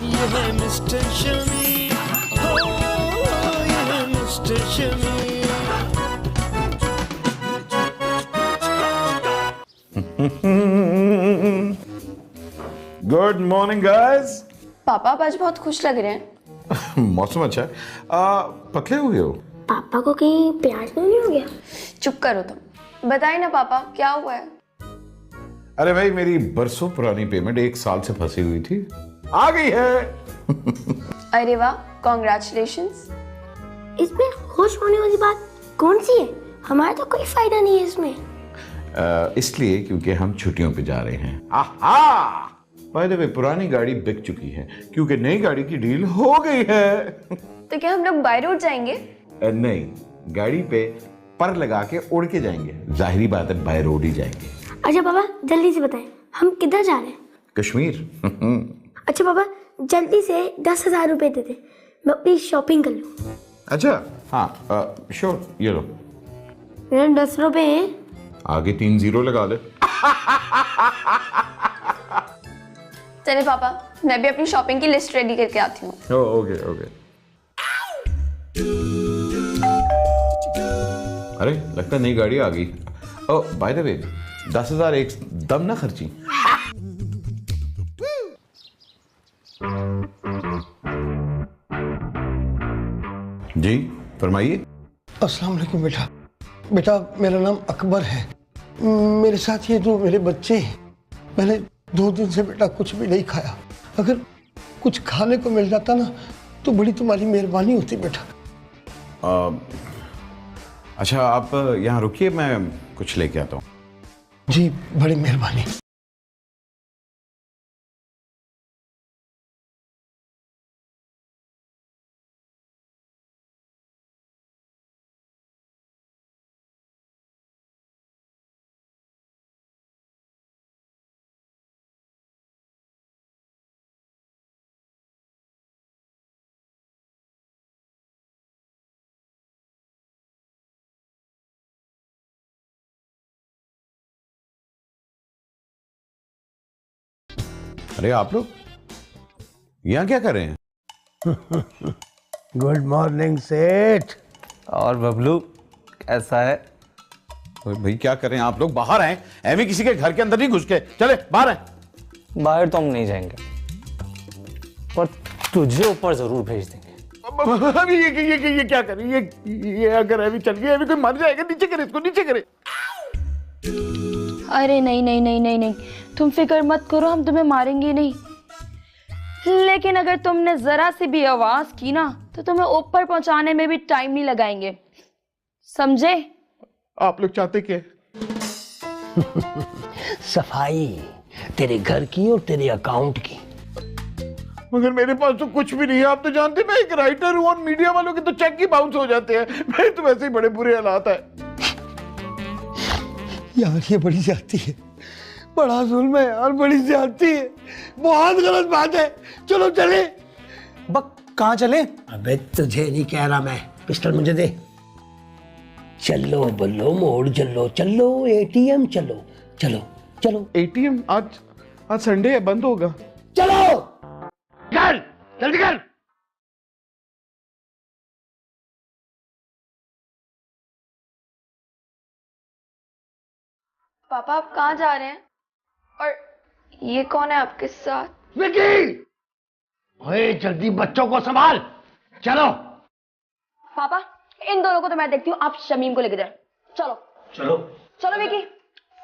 ये है मिस्टर शमी, हो ये है mister Shami. Good morning guys. पापा आप आज बहुत खुश लग रहे हैं। मौसम अच्छा है। पतले हुए हो? पापा को कहीं प्याज नहीं हो गया? चुप करो तुम, बताइए ना पापा क्या हुआ है। अरे भाई, मेरी बरसों पुरानी पेमेंट 1 साल से फंसी हुई थी, आ गई है। अरे वाह, कॉन्ग्रेचुलेशंस। इसमें खुश होने वाली बात कौन सी है? हमारा तो कोई फायदा नहीं है इसमें। इसलिए क्योंकि हम छुट्टियों पे जा रहे हैं। आहा! बाय द वे, पुरानी गाड़ी बिक चुकी है क्योंकि नई गाड़ी की डील हो गई है। तो क्या हम लोग बाय रोड जाएंगे? नहीं, गाड़ी पे पर लगा के उड़ के जाएंगे। जाहिरी बात है, बाय रोड ही जाएंगे। अच्छा पापा जल्दी से बताएं, हम किधर जा रहे हैं? कश्मीर। अच्छा पापा जल्दी से 10,000 रुपए दे दे, मैं अपनी शॉपिंग कर लूँ। अच्छा हाँ, श्योर, ये लो। मेरे 10 रुपए हैं। आगे 3 0 लगा ले। चले पापा, मैं भी अपनी शॉपिंग की लिस्ट रेडी करके आती हूँ। Okay okay. अरे लगता है नई गाड़ी आ गई। ओह बाय द वे, 10,000 एक दम ना खर्ची। जी फरमाइए। अस्सलाम वालेकुम बेटा। बेटा मेरा नाम अकबर है। मेरे साथ ये 2 मेरे बच्चे हैं। मैंने 2 दिन से बेटा कुछ भी नहीं खाया। अगर कुछ खाने को मिल जाता ना तो बड़ी तुम्हारी मेहरबानी होती बेटा। अच्छा आप यहाँ रुकिए, मैं कुछ लेके आता हूँ। जी बड़ी मेहरबानी। अरे आप लोग यहाँ क्या कर रहे हैं? गुड मॉर्निंग सेठ। और बबलू कैसा है? भाई क्या कर रहे हैं आप लोग? बाहर आए, एवं किसी के घर के अंदर नहीं घुस के, चले बाहर आए। बाहर तो हम नहीं जाएंगे, पर तुझे ऊपर जरूर भेज देंगे। अभी ये क्या कर रही है? ये अगर एवं चल गई, एवं कोई मर जाएगा। नीचे करे इसको, नीचे करे। अरे नहीं नहीं नहीं नहीं नहीं, तुम फिक्र मत करो, हम तुम्हें मारेंगे नहीं। लेकिन अगर तुमने जरा सी भी आवाज की ना तो तुम्हें ऊपर पहुंचाने में भी टाइम नहीं लगाएंगे, समझे? आप लोग चाहते क्या? सफाई तेरे घर की और तेरे अकाउंट की। मगर मेरे पास तो कुछ भी नहीं है। आप तो जानते मैं एक राइटर हूँ और मीडिया वालों के तो चेक ही बाउंस हो जाते हैं। मेरे तो वैसे ही बड़े बुरे हालात है। यार ये बड़ी ज्यादती है, बड़ा जुल्म है यार, बड़ी ज्यादती है, बहुत गलत बात है। चलो चले। बक कहाँ चले? अबे तुझे नहीं कह रहा मैं, पिस्टल मुझे दे। चलो बल्लो मोड़ चलो, चलो एटीएम चलो, चलो चलो। एटीएम आज संडे है, बंद होगा। चलो कर, जल्दी कर। पापा आप कहाँ जा रहे हैं? और ये कौन है आपके साथ? विकी, ओए जल्दी बच्चों को संभाल, चलो। पापा इन दोनों को तो मैं देखती हूँ, आप शमीम को लेके जाए। चलो चलो चलो विकी,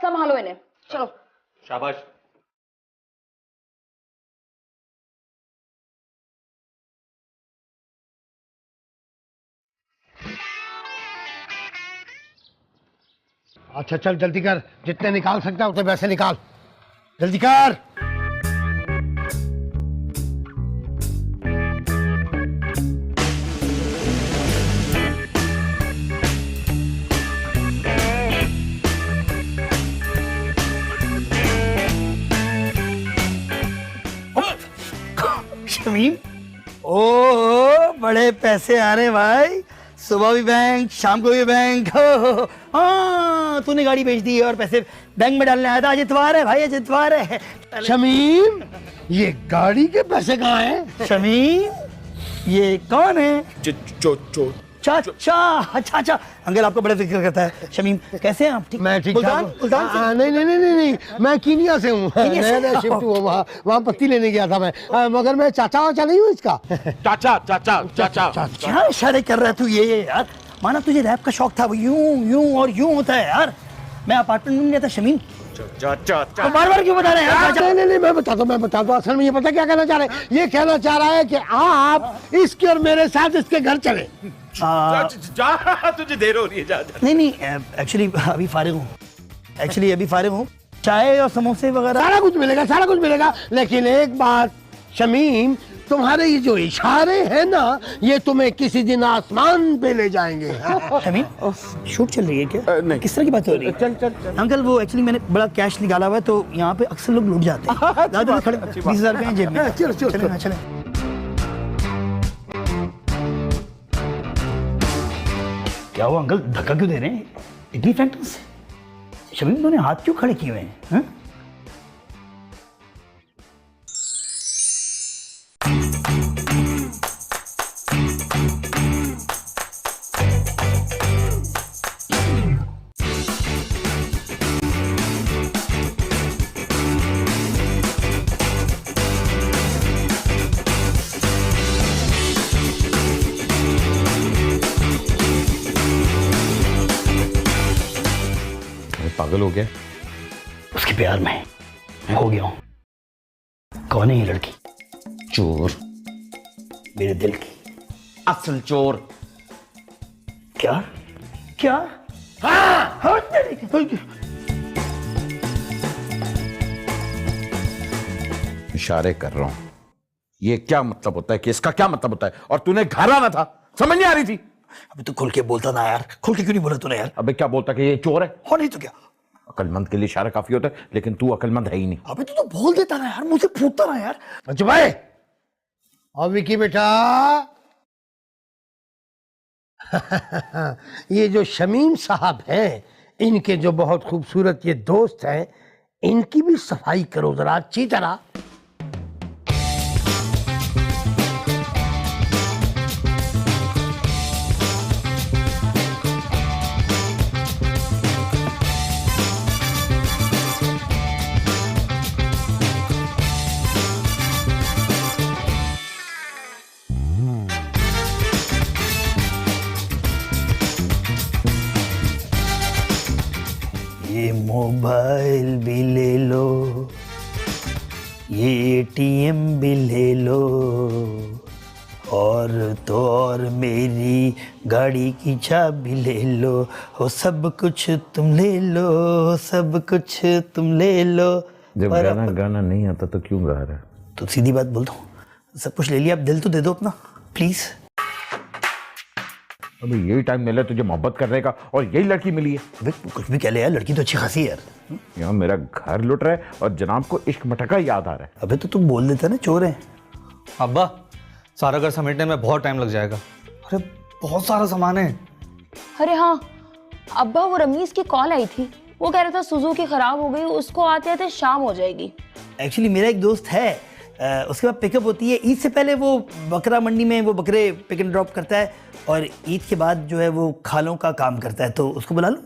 संभालो इन्हें, चलो। शाबाश। अच्छा चल जल्दी कर, जितने निकाल सकता है उतने पैसे निकाल, जल्दी कर। शमीम, ओ बड़े पैसे आ रहे भाई। सुबह भी बैंक, शाम को भी बैंक। हाँ तूने गाड़ी बेच दी और पैसे बैंक में डालने आया था। आज इतवार है भाई, आज इतवार है। शमीम ये गाड़ी के पैसे कहाँ हैं? शमीम ये कौन है? चाचा। अच्छा अंकल आपको बड़ा फिक्र करता है। शमीम कैसे हैं आप? ठीक? मैं ठीक मुल्तान ठाक मुल्तान से? हूँ। नहीं, मैं कीनिया से हूँ। कीनिया से? नया शिफ्ट हुआ वहाँ पत्ती लेने गया था मैं। मगर मैं चाचा वाचा नहीं हूँ इसका। क्या इशारे कर रहा है तू ये यार? माना तुझे रैप का शौक था, वो यूं और यूं होता है यार। मैं अपार्टमेंट में गया था शमीम। तो बार क्यों बता रहे हैं यार? नहीं, मैं बताता हूँ। असल में ये पता क्या कहना चाह रहे हैं? ये कहना चाह रहा है कि आप इसके और मेरे साथ इसके घर चले। तुझे देर हो रही है, जा। नहीं एक्चुअली अभी फारिग हूँ। चाय और समोसे वगैरह सारा कुछ मिलेगा। लेकिन एक बात शमीम, तुम्हारे ये जो इशारे हैं ना, ये तुम्हें किसी दिन आसमान पे ले जाएंगे। शमीम शूट चल रही है क्या? नहीं। किस तरह की बात हो रही है? चल। अंकल वो एक्चुअली मैंने बड़ा कैश निकाला हुआ है, तो यहाँ पे अक्सर लोग लूट जाते हैं। ज़्यादा खड़े 20,000 रुपए हैं जेब में। चले। क्या हुआ अंकल, धक्का क्यों दे रहे हैं? इतनी फ्रैंकनेस से शमीम, उन्होंने हाथ क्यों खड़े किए हुए हैं? पागल हो गया? उसके प्यार में हो गया हूँ। कौन है ये लड़की? चोर, मेरे दिल की असल चोर। क्या? हाँ, इशारे कर रहा हूं। ये क्या मतलब होता है कि इसका क्या मतलब होता है? और तूने घर आना था, समझ नहीं आ रही थी? अबे तू खुल के बोलता ना यार, खुल के क्यों नहीं बोला तूने यार? अबे क्या बोलता कि ये चोर है? हो नहीं तो क्या? अकलमंद के लिए इशारा काफी होता है, लेकिन तू अकलमंद है ही नहीं। अबे तू तो बोल देता ना यार, मुझसे फूटता ना यार। मंजू भाई और विकी बेटा, ये जो शमीम साहब हैं, इनके जो बहुत खूबसूरत ये दोस्त हैं, इनकी भी सफाई करो जरा अच्छी तरह। ये मोबाइल भी ले लो, ये एटीएम भी ले लो, और तो और मेरी गाड़ी की चाबी ले लो। हो सब कुछ तुम ले लो, सब कुछ तुम ले लो। जब गाना नहीं आता तो क्यों गा रहा है? तो सीधी बात बोल दो, सब कुछ ले लिया, अब दिल तो दे दो अपना प्लीज। अबे यही टाइम मिला तुझे मोहब्बत करने का, और यही लड़की मिली है। अबे कुछ भी कह ले यार, लड़की तो अच्छी खासी है यार। यहाँ मेरा घर लुट रहा है और जनाब को इश्क मटका याद आ रहा है। अबे तो तुम बोल देता ना चोर है। अब्बा सारा घर समेटने में बहुत टाइम लग जाएगा। अरे बहुत सारा सामान है। अरे हाँ अब्बा, वो रमीज की कॉल आई थी, वो कह रहा था सुजुकी खराब हो गई, उसको आते आते शाम हो जाएगी। एक्चुअली मेरा एक दोस्त है, उसके बाद पिकअप होती है। ईद से पहले वो बकरा मंडी में वो बकरे पिक एंड ड्रॉप करता है, और ईद के बाद जो है वो खालों का काम करता है, तो उसको बुला लो।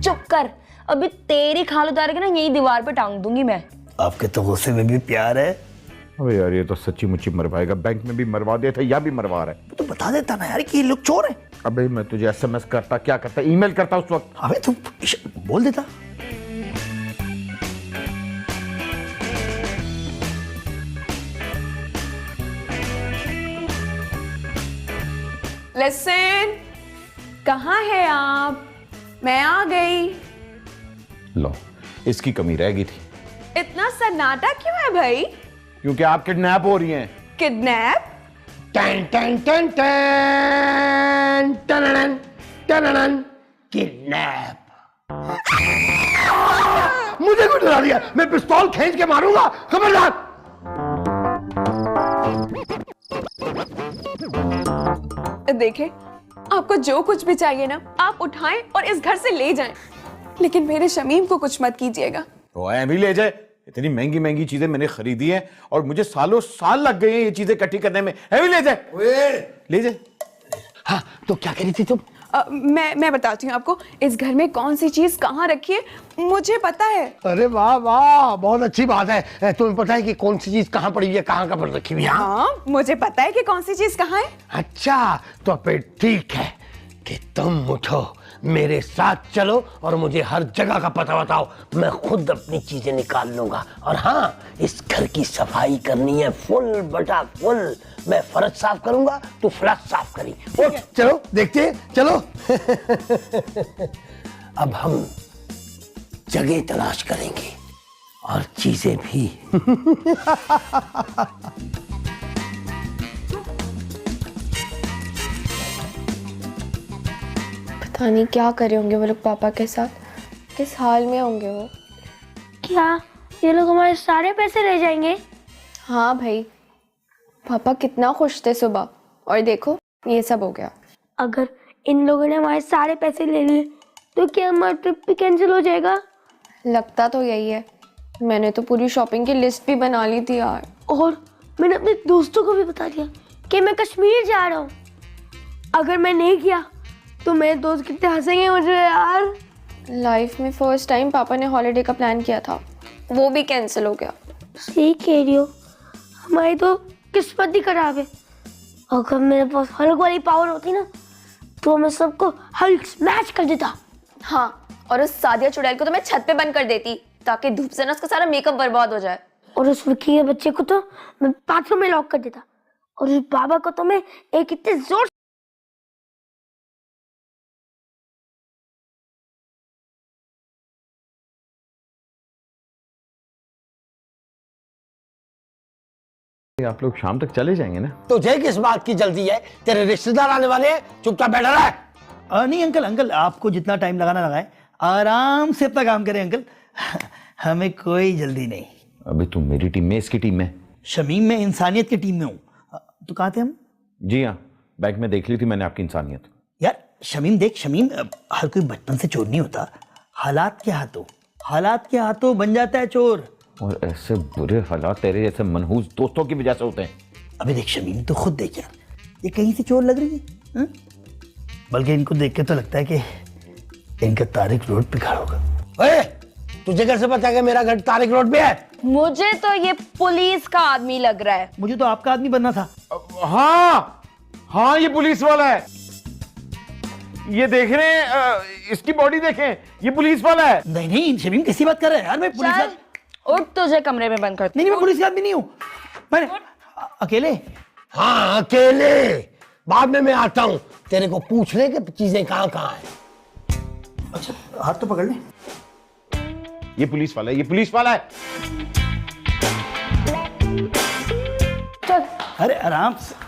चुप कर, अभी तेरी खाल उतार के ना यही दीवार पे टांग दूंगी मैं। आपके तो गुस्से में भी प्यार है। अबे यार ये तो सच्ची मुच्ची मरवाएगा, बैंक में भी मरवा दिया था, या भी मरवा रहा है। तो बता देता ना यार कि ये लोग चोर हैं। अबे मैं तुझे SMS करता, क्या करता, ईमेल करता उस वक्त। अबे तुम बोल देता। लिसन, कहाँ है आप? मैं आ गई। लो इसकी कमी रह गई थी। इतना सन्नाटा क्यों है भाई? क्योंकि आप किडनैप हो रही हैं। किडनैप? टन टन टन टन टननन टननन किडनैप। मुझे क्यों डरा दिया? मैं पिस्तौल खींच के मारूंगा, खबरदार। देखें, आपको जो कुछ भी चाहिए ना, आप उठाएं और इस घर से ले जाएं, लेकिन मेरे शमीम को कुछ मत कीजिएगा। तो भी ले जाए, इतनी महंगी महंगी चीजें मैंने खरीदी हैं और मुझे सालों साल लग गए हैं ये चीजें इकट्ठी करने में। है भी ले जाए, ले जाए। हाँ, तो क्या करी थी तुम? मैं बताती हूँ आपको इस घर में कौन सी चीज कहाँ रखी है, मुझे पता है। अरे वाह वाह, बहुत अच्छी बात है। तुम्हें पता है कि कौन सी चीज कहाँ पड़ी हुई है, कहाँ कहाँ पर रखी हुई है? हाँ, मुझे पता है कि कौन सी चीज कहाँ है। अच्छा, तो फिर ठीक है कि तुम उठो, मेरे साथ चलो और मुझे हर जगह का पता बताओ। मैं खुद अपनी चीजें निकाल लूंगा। और हाँ, इस घर की सफाई करनी है, फुल बटा फुल। मैं फर्श साफ करूंगा, तू फ्लश साफ करी। उठ, चलो देखते हैं, चलो। अब हम जगह तलाश करेंगे और चीजें भी। पता नहीं क्या करे होंगे वो लोग पापा के साथ, किस हाल में होंगे वो। क्या ये लोग हमारे सारे पैसे ले जाएंगे? हाँ भाई, पापा कितना खुश थे सुबह और देखो ये सब हो गया। अगर इन लोगों ने हमारे सारे पैसे ले लिए तो क्या हमारा ट्रिप भी कैंसिल हो जाएगा? लगता तो यही है। मैंने तो पूरी शॉपिंग की लिस्ट भी बना ली थी यार। और मैंने अपने दोस्तों को भी बता दिया कि मैं कश्मीर जा रहा हूँ। अगर मैं नहीं किया तो मेरे दोस्त कितने हंसेंगे मुझे यार। लाइफ में फर्स्ट टाइम पापा ने हॉलीडे का प्लान किया था, वो भी कैंसिल हो गया। सही कह रही हो, हमारी तो किस्मत ही खराब है। अगर मेरे पास हल्क वाली पावर होती ना तो मैं सबको हल्क स्मैश कर देता। हाँ, और उस सादिया चुड़ैल को तो मैं छत पे बंद कर देती ताकि धूप से ना उसका सारा मेकअप बर्बाद हो जाए। और उस विक्की के बच्चे को तो मैं बाथरूम में लॉक कर देता। और उस बाबा को तो मैं एक इतने जोर आप लोग शाम तक चले जाएंगे ना? तुझे किस बात की जल्दी है? तेरे रिश्तेदार आने वाले हैं, चुपचाप बैठा रहा है। नहीं अंकल, अंकल आपको जितना टाइम लगाना लगाए, आराम से अपना काम करें अंकल। हमें कोई जल्दी नहीं। अभी तुम मेरी टीम में, इसकी टीम में? शमीम में इंसानियत की टीम में हूँ। तो कहाँ थे हम? जी हाँ, बैग में देख ली थी मैंने आपकी इंसानियत। यार शमीम देख, शमीम हर कोई बचपन से चोर नहीं होता। हालात के हाथों बन जाता है चोर। और ऐसे बुरे हालात तेरे जैसे मनहूस दोस्तों की वजह से होते हैं। अबे देख शमीम, तो खुद देख यार, ये कहीं से चोर लग रही है। बल्कि इनको देख के तो लगता है कि इनका तारिक रोड पे खड़ा होगा। ओए, तुझे कैसे पता है कि मेरा घर तारिक रोड पे है? मुझे तो ये पुलिस का आदमी लग रहा है। मुझे तो आपका आदमी बनना था। हाँ हाँ, ये पुलिस वाला है। ये देख रहे हैं, इसकी बॉडी देखें, ये पुलिस वाला है। नहीं नहीं शमीम, कैसी बात कर रहे हैं यार? मैं पुलिस चल, उठ, तुझे कमरे में बंद कर। नहीं, मैं पुलिस का आदमी नहीं हूँ। मैं अकेले। हाँ अकेले, बाद में मैं आता हूँ तेरे को पूछने के चीजें कहाँ कहाँ है। अच्छा, हाथ तो पकड़ ले। ये पुलिस वाला है, ये पुलिस वाला है। चल, अरे आराम से।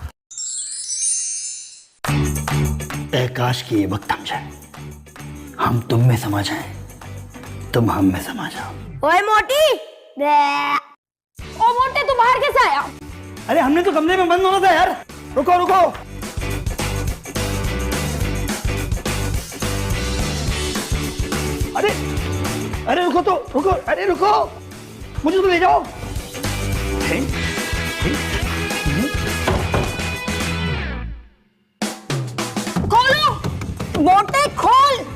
काश कि ये वक्त थम जाए, हम तुम में समा जाए, तुम हम में समा जाओ। ओए मोटी, ओ मोटे, तू बाहर कैसे आया? अरे हमने तो कमरे में बंद होना था यार। रुको रुको, अरे अरे रुको तो रुको, अरे रुको, मुझे तो ले जाओ। खोलो मोटे, खोल।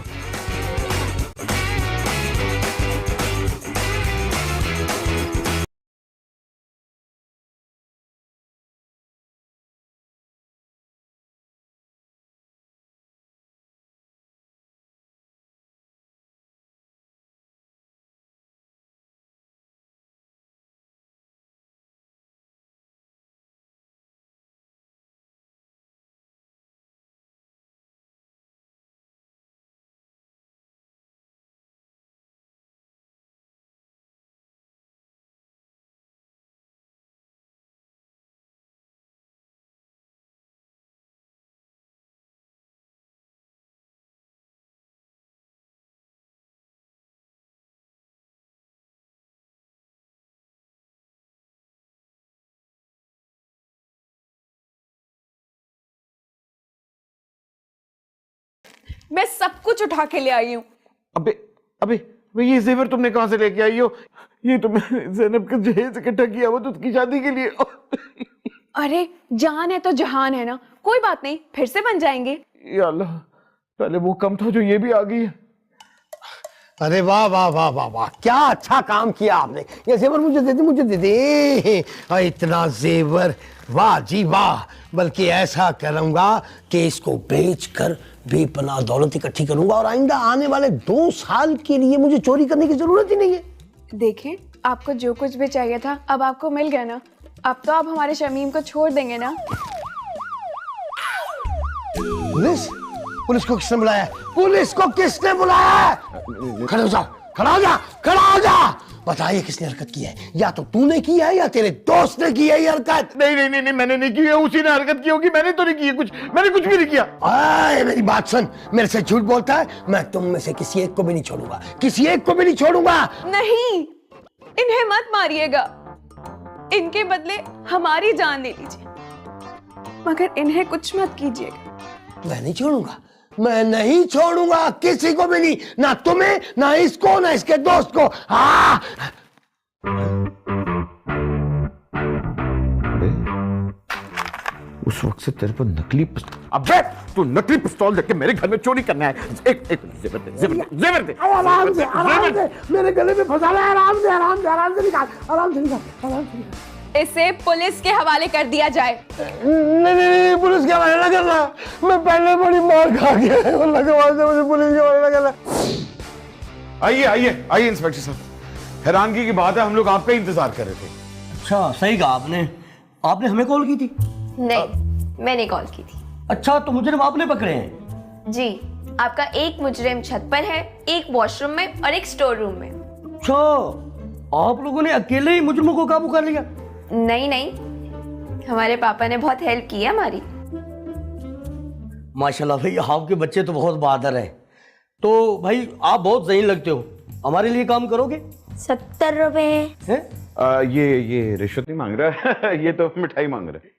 मैं सब कुछ उठा के ले आई हूँ। अबे अबे भाई ये जेवर तुमने कहाँ से लेके आई हो? ये तो मैंने ज़ैनब के जहेज इकट्ठा किया वो तो उसकी शादी के लिए। अरे जान है तो जहान है ना, कोई बात नहीं, फिर से बन जाएंगे। या अल्लाह, पहले वो कम था जो ये भी आ गई है। अरे वाह वाह वाह वाह वाह, क्या अच्छा काम किया आपने। ये जेवर मुझे दे दे, मुझे दे दे। इतना जेवर, वाह जी वाह। बल्कि ऐसा करूंगा कि इसको बेचकर बेपनाह दौलत इकट्ठी करूंगा और आइंदा आने वाले 2 साल के लिए मुझे चोरी करने की जरूरत ही नहीं है। देखें, आपको जो कुछ भी चाहिए था अब आपको मिल गया ना। अब तो आप हमारे शमीम को छोड़ देंगे ना। पुलिस? पुलिस को किसने बुलाया? पुलिस को किसने बुलाया? खड़े हो जा, खड़ा हो जा, खड़ा हो जा। बताइए किसने हरकत की है? या तो तूने की है या तेरे दोस्त ने की है ये हरकत। नहीं नहीं नहीं, मैंने नहीं की है, उसी ने हरकत की होगी, मैंने तो नहीं की है कुछ, मैंने कुछ भी नहीं किया। आए, मेरी बात सुन, मेरे से झूठ बोलता है, मैं तुम में से किसी एक को भी नहीं छोड़ूंगा, किसी एक को भी नहीं छोड़ूंगा। नहीं, इन्हें मत मारिएगा, इनके बदले हमारी जान ले लीजिए, मगर इन्हें कुछ मत कीजिएगा। मैं नहीं छोड़ूंगा, मैं नहीं छोड़ूंगा किसी को भी नहीं, ना तुम्हें, ना इसको, ना इसके दोस्त को। हाँ उस वक्त से तेरे पर नकली पिस्तौल। अबे तू नकली पिस्तौल लेके मेरे घर में चोरी करना है। एक जेवर दे, जेवर दे। आराम से, आराम से, मेरे गले में फंसा है। आराम से, आराम से, आराम से निकाल, आराम से निकाल, आराम से निकाल। इसे पुलिस के हवाले कर दिया जाए। नहीं नहीं नहीं, पुलिस के हवाले ना करना, मैं पहले बड़ी मार खा गया है, मुझे पुलिस के हवाले ना करना। आइए आइए आइए इंस्पेक्टर साहब, हैरानगी की बात है, हम लोग आप पे इंतजार कर रहे थे। अच्छा, सही कहा आपने। आपने हमें कॉल की थी? नहीं, मैंने कॉल की थी। अच्छा, तो मुजरिम आपने पकड़े हैं? जी, आपका एक मुजरिम छत पर है, एक वॉशरूम में और एक स्टोर रूम में। अच्छा, आप लोगों ने अकेले ही मुजरिमों को काबू कर लिया? नहीं नहीं, हमारे पापा ने बहुत हेल्प की है हमारी। माशाल्लाह भाई, आपके बच्चे तो बहुत बहादुर हैं। तो भाई आप बहुत ज़हीन लगते हो, हमारे लिए काम करोगे? 70 रुपए हैं? ये रिश्वत नहीं मांग रहा है ये तो मिठाई मांग रहा है।